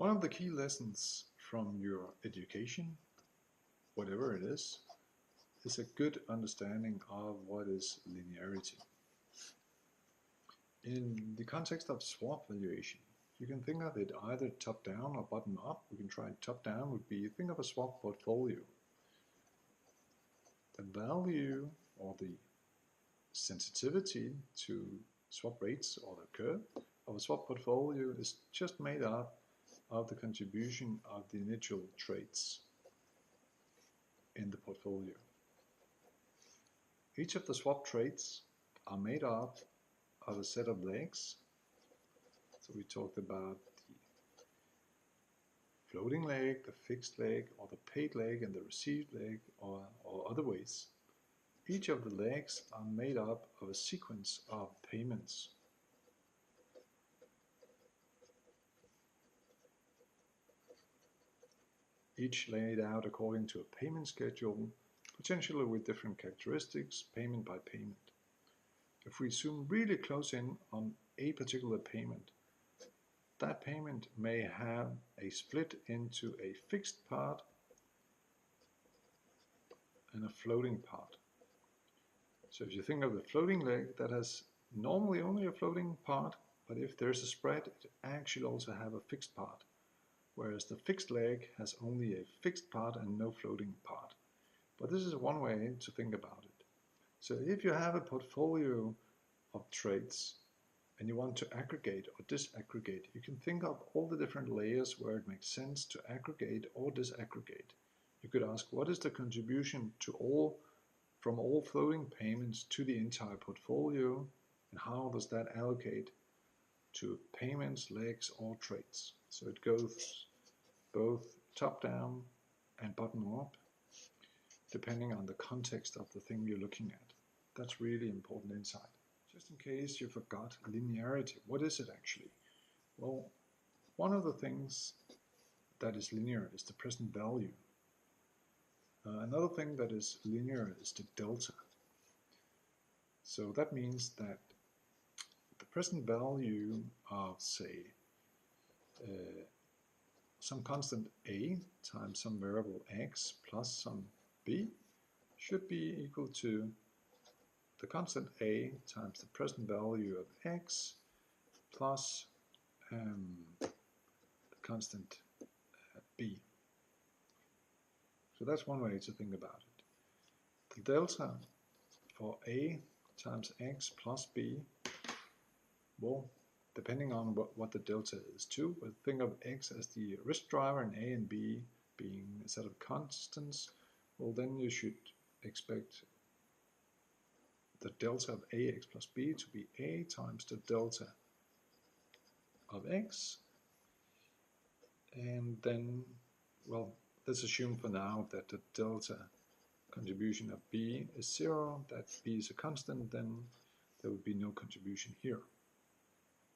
One of the key lessons from your education, whatever it is a good understanding of what is linearity. In the context of swap valuation, you can think of it either top-down or bottom-up. We can try top-down would be, think of a swap portfolio. The value or the sensitivity to swap rates or the curve of a swap portfolio is just made up of the contribution of the initial trades in the portfolio. Each of the swap trades are made up of a set of legs. So we talked about the floating leg, the fixed leg, or the paid leg and the received leg, or other ways. Each of the legs are made up of a sequence of payments. Each laid out according to a payment schedule, potentially with different characteristics, payment by payment. If we zoom really close in on a particular payment, that payment may have a split into a fixed part and a floating part. So if you think of the floating leg, that has normally only a floating part, but if there's a spread, it actually also have a fixed part, whereas the fixed leg has only a fixed part and no floating part. But this is one way to think about it. So if you have a portfolio of trades and you want to aggregate or disaggregate, you can think of all the different layers where it makes sense to aggregate or disaggregate. You could ask, what is the contribution to from all floating payments to the entire portfolio, and how does that allocate to payments, legs, or trades? So it goes both top-down and bottom-up, depending on the context of the thing you're looking at. That's really important insight. Just in case you forgot linearity, what is it actually? Well, one of the things that is linear is the present value. Another thing that is linear is the delta. So that means that the present value of, say, some constant a times some variable x plus some b should be equal to the constant a times the present value of x plus the constant b. So that's one way to think about it. The delta for a times x plus b, well, depending on what the delta is too, we'll think of x as the risk driver and a and b being a set of constants. Well, then you should expect the delta of ax plus b to be a times the delta of x. And then, well, let's assume for now that the delta contribution of b is 0, that b is a constant, then there would be no contribution here.